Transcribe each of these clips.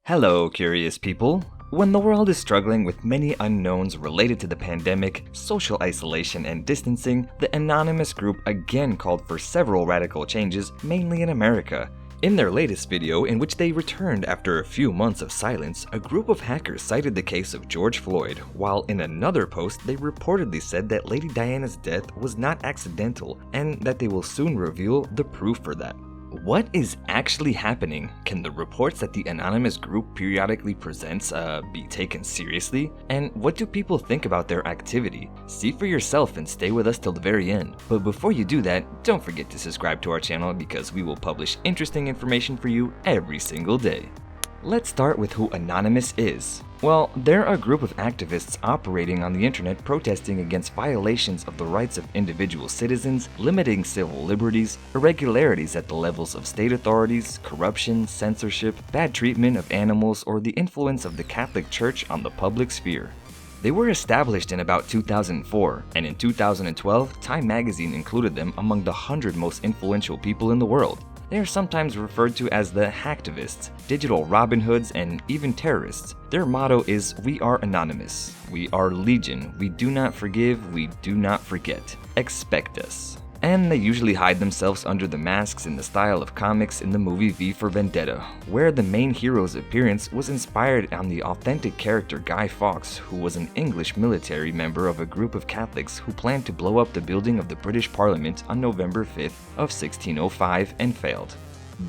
Hello, curious people. When the world is struggling with many unknowns related to the pandemic, social isolation, and distancing, the anonymous group again called for several radical changes, mainly in America. In their latest video, in which they returned after a few months of silence, a group of hackers cited the case of George Floyd, while in another post they reportedly said that Lady Diana's death was not accidental and that they will soon reveal the proof for that. What is actually happening? Can the reports that the anonymous group periodically presents be taken seriously? And what do people think about their activity? See for yourself and stay with us till the very end. But before you do that, don't forget to subscribe to our channel because we will publish interesting information for you every single day. Let's start with who Anonymous is. Well, they're a group of activists operating on the internet protesting against violations of the rights of individual citizens, limiting civil liberties, irregularities at the levels of state authorities, corruption, censorship, bad treatment of animals, or the influence of the Catholic Church on the public sphere. They were established in about 2004, and in 2012, Time magazine included them among the 100 most influential people in the world. They are sometimes referred to as the hacktivists, digital Robin Hoods, and even terrorists. Their motto is, "We are anonymous. We are legion. We do not forgive. We do not forget. Expect us." And they usually hide themselves under the masks in the style of comics in the movie V for Vendetta, where the main hero's appearance was inspired on the authentic character Guy Fawkes, who was an English military member of a group of Catholics who planned to blow up the building of the British Parliament on November 5th of 1605 and failed.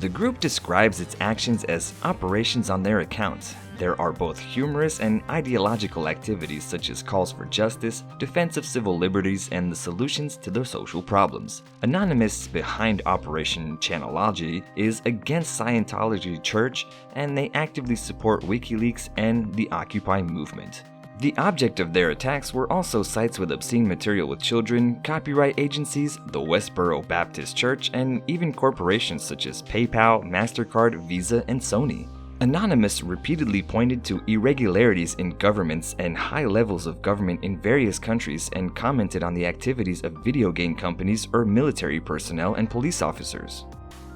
The group describes its actions as operations on their account. There are both humorous and ideological activities such as calls for justice, defense of civil liberties, and the solutions to their social problems. Anonymous behind Operation Channelology is against Scientology Church, and they actively support WikiLeaks and the Occupy movement. The object of their attacks were also sites with obscene material with children, copyright agencies, the Westboro Baptist Church, and even corporations such as PayPal, MasterCard, Visa, and Sony. Anonymous repeatedly pointed to irregularities in governments and high levels of government in various countries and commented on the activities of video game companies or military personnel and police officers.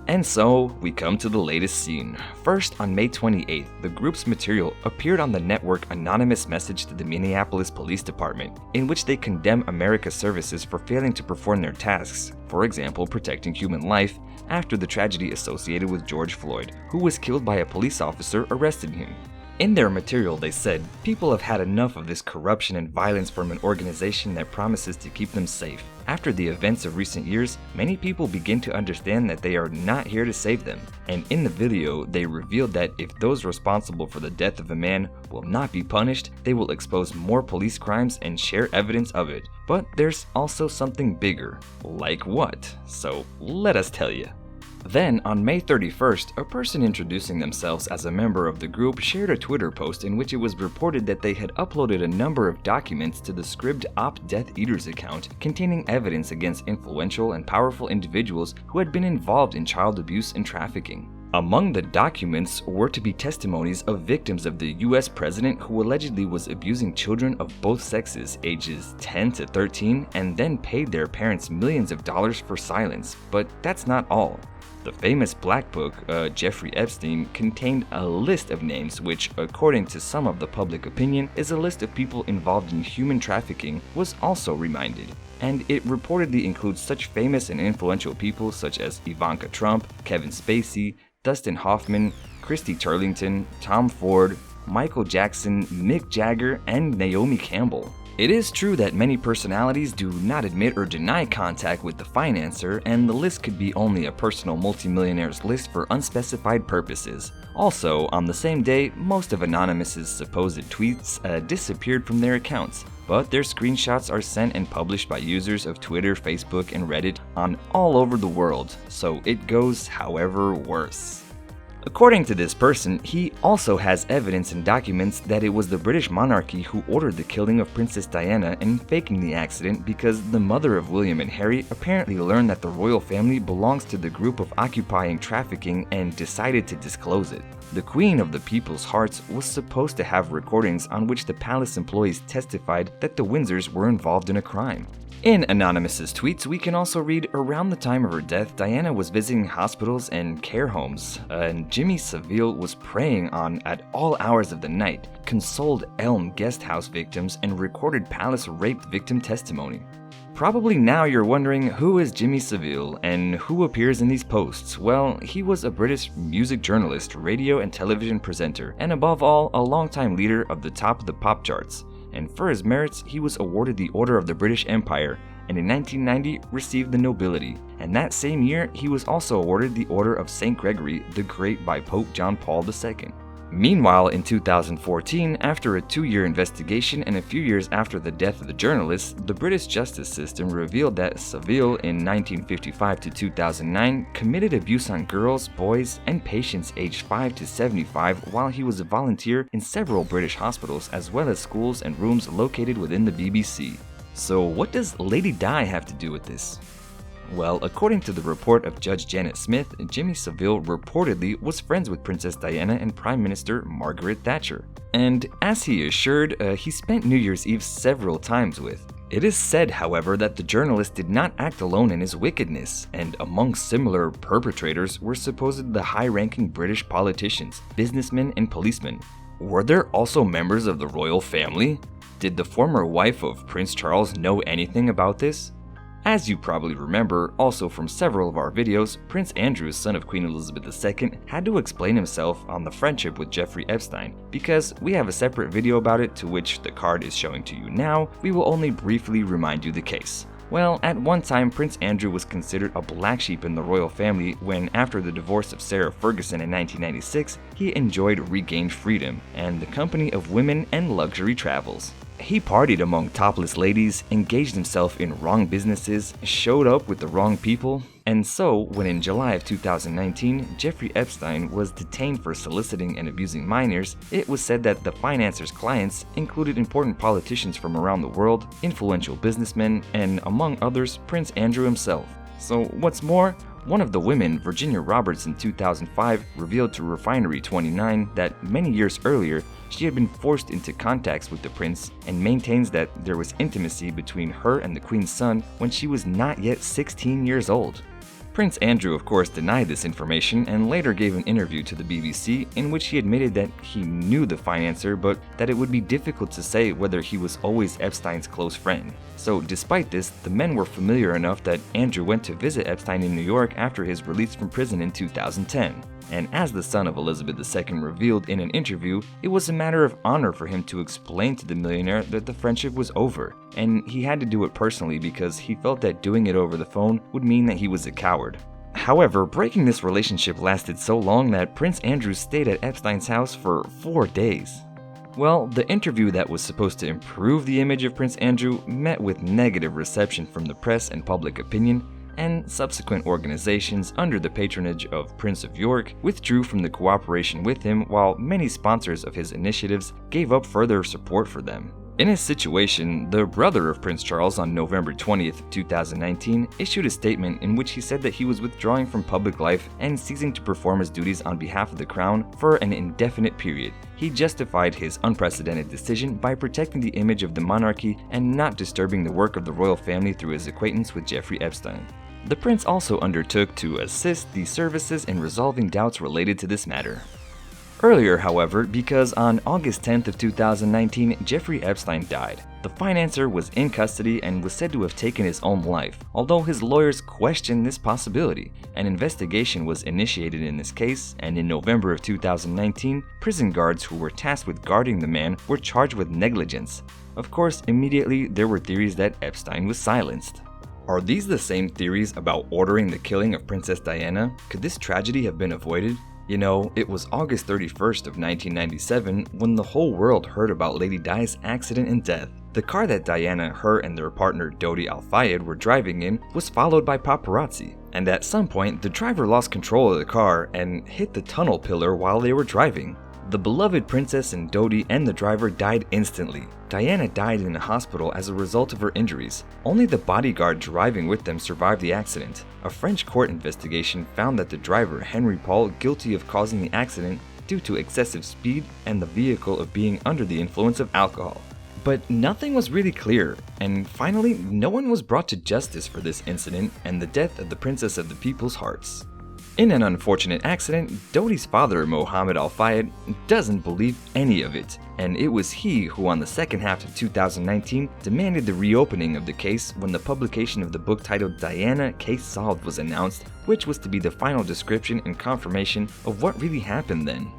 And so, we come to the latest scene. First, on May 28th, the group's material appeared on the network Anonymous Message to the Minneapolis Police Department, in which they condemn America's services for failing to perform their tasks, for example, protecting human life, after the tragedy associated with George Floyd, who was killed by a police officer arresting him. In their material, they said, "People have had enough of this corruption and violence from an organization that promises to keep them safe. After the events of recent years, many people begin to understand that they are not here to save them." And in the video, they revealed that if those responsible for the death of a man will not be punished, they will expose more police crimes and share evidence of it. But there's also something bigger. Like what? So let us tell you. Then, on May 31st, a person introducing themselves as a member of the group shared a Twitter post in which it was reported that they had uploaded a number of documents to the Scribd Op Death Eaters account containing evidence against influential and powerful individuals who had been involved in child abuse and trafficking. Among the documents were to be testimonies of victims of the US president who allegedly was abusing children of both sexes, ages 10 to 13, and then paid their parents millions of dollars for silence. But that's not all. The famous Black Book, Jeffrey Epstein, contained a list of names which, according to some of the public opinion, is a list of people involved in human trafficking, was also reminded. And it reportedly includes such famous and influential people such as Ivanka Trump, Kevin Spacey, Dustin Hoffman, Christy Turlington, Tom Ford, Michael Jackson, Mick Jagger, and Naomi Campbell. It is true that many personalities do not admit or deny contact with the financer, and the list could be only a personal multimillionaire's list for unspecified purposes. Also, on the same day, most of Anonymous's supposed tweets disappeared from their accounts, but their screenshots are sent and published by users of Twitter, Facebook, and Reddit on all over the world, so it goes however worse. According to this person, he also has evidence and documents that it was the British monarchy who ordered the killing of Princess Diana and faking the accident because the mother of William and Harry apparently learned that the royal family belongs to the group of occupying trafficking and decided to disclose it. The Queen of the People's Hearts was supposed to have recordings on which the palace employees testified that the Windsors were involved in a crime. In Anonymous's tweets, we can also read, around the time of her death, Diana was visiting hospitals and care homes, and Jimmy Savile was preying on at all hours of the night, consoled Elm guest house victims, and recorded Palace rape victim testimony. Probably now you're wondering, who is Jimmy Savile and who appears in these posts? Well, he was a British music journalist, radio and television presenter, and above all, a longtime leader of the top of the pop charts. And for his merits, he was awarded the Order of the British Empire, and in 1990 received the nobility. And that same year, he was also awarded the Order of St. Gregory the Great by Pope John Paul II. Meanwhile, in 2014, after a 2-year investigation and a few years after the death of the journalist, the British justice system revealed that Savile, in 1955 to 2009, committed abuse on girls, boys, and patients aged 5 to 75 while he was a volunteer in several British hospitals as well as schools and rooms located within the BBC. So what does Lady Di have to do with this? Well, according to the report of Judge Janet Smith, Jimmy Savile reportedly was friends with Princess Diana and Prime Minister Margaret Thatcher. And as he assured, he spent New Year's Eve several times with. It is said, however, that the journalist did not act alone in his wickedness, and among similar perpetrators were supposed the high-ranking British politicians, businessmen, and policemen. Were there also members of the royal family? Did the former wife of Prince Charles know anything about this? As you probably remember, also from several of our videos, Prince Andrew, son of Queen Elizabeth II, had to explain himself on the friendship with Jeffrey Epstein. Because we have a separate video about it, to which the card is showing to you now, we will only briefly remind you the case. Well, at one time, Prince Andrew was considered a black sheep in the royal family when, after the divorce of Sarah Ferguson in 1996, he enjoyed regained freedom and the company of women and luxury travels. He partied among topless ladies, engaged himself in wrong businesses, showed up with the wrong people, and so when in July of 2019, Jeffrey Epstein was detained for soliciting and abusing minors, it was said that the financier's clients included important politicians from around the world, influential businessmen, and among others, Prince Andrew himself. So what's more, one of the women, Virginia Roberts, in 2005 revealed to Refinery 29 that many years earlier she had been forced into contacts with the prince, and maintains that there was intimacy between her and the Queen's son when she was not yet 16 years old. Prince Andrew, of course, denied this information and later gave an interview to the BBC in which he admitted that he knew the financier, but that it would be difficult to say whether he was always Epstein's close friend. So despite this, the men were familiar enough that Andrew went to visit Epstein in New York after his release from prison in 2010. And as the son of Elizabeth II revealed in an interview, it was a matter of honor for him to explain to the millionaire that the friendship was over, and he had to do it personally because he felt that doing it over the phone would mean that he was a coward. However, breaking this relationship lasted so long that Prince Andrew stayed at Epstein's house for 4 days. Well, the interview that was supposed to improve the image of Prince Andrew met with negative reception from the press and public opinion, and subsequent organizations under the patronage of Prince of York withdrew from the cooperation with him, while many sponsors of his initiatives gave up further support for them. In his situation, the brother of Prince Charles on November 20th, 2019 issued a statement in which he said that he was withdrawing from public life and ceasing to perform his duties on behalf of the crown for an indefinite period. He justified his unprecedented decision by protecting the image of the monarchy and not disturbing the work of the royal family through his acquaintance with Jeffrey Epstein. The prince also undertook to assist the services in resolving doubts related to this matter. Earlier, however, because on August 10th of 2019, Jeffrey Epstein died. The financier was in custody and was said to have taken his own life, although his lawyers questioned this possibility. An investigation was initiated in this case, and in November of 2019, prison guards who were tasked with guarding the man were charged with negligence. Of course, immediately there were theories that Epstein was silenced. Are these the same theories about ordering the killing of Princess Diana? Could this tragedy have been avoided? You know, it was August 31st of 1997 when the whole world heard about Lady Di's accident and death. The car that Diana, her and their partner Dodi Al-Fayed were driving in was followed by paparazzi, and at some point the driver lost control of the car and hit the tunnel pillar while they were driving. The beloved princess and Dodi and the driver died instantly. Diana died in a hospital as a result of her injuries. Only the bodyguard driving with them survived the accident. A French court investigation found that the driver, Henry Paul, guilty of causing the accident due to excessive speed and the vehicle of being under the influence of alcohol. But nothing was really clear, and finally, no one was brought to justice for this incident and the death of the Princess of the People's Hearts. In an unfortunate accident, Dodi's father, Mohammed Al-Fayed, doesn't believe any of it, and it was he who on the second half of 2019 demanded the reopening of the case when the publication of the book titled Diana, Case Solved was announced, which was to be the final description and confirmation of what really happened then.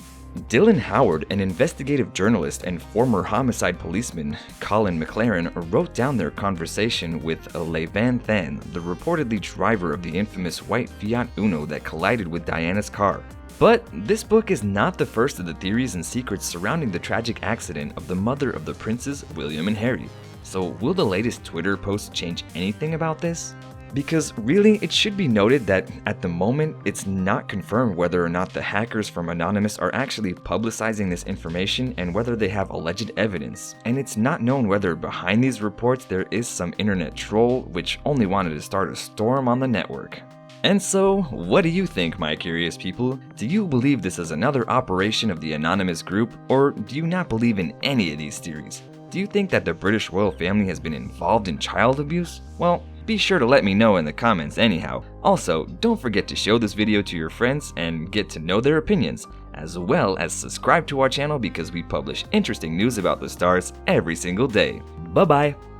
Dylan Howard, an investigative journalist and former homicide policeman, Colin McLaren, wrote down their conversation with Levan Than, the reportedly driver of the infamous white Fiat Uno that collided with Diana's car. But this book is not the first of the theories and secrets surrounding the tragic accident of the mother of the princes, William and Harry. So will the latest Twitter post change anything about this? Because really, it should be noted that at the moment, it's not confirmed whether or not the hackers from Anonymous are actually publicizing this information and whether they have alleged evidence. And it's not known whether behind these reports there is some internet troll which only wanted to start a storm on the network. And so, what do you think, my curious people? Do you believe this is another operation of the Anonymous group, or do you not believe in any of these theories? Do you think that the British royal family has been involved in child abuse? Well, be sure to let me know in the comments anyhow. Also, don't forget to show this video to your friends and get to know their opinions, as well as subscribe to our channel because we publish interesting news about the stars every single day. Bye bye!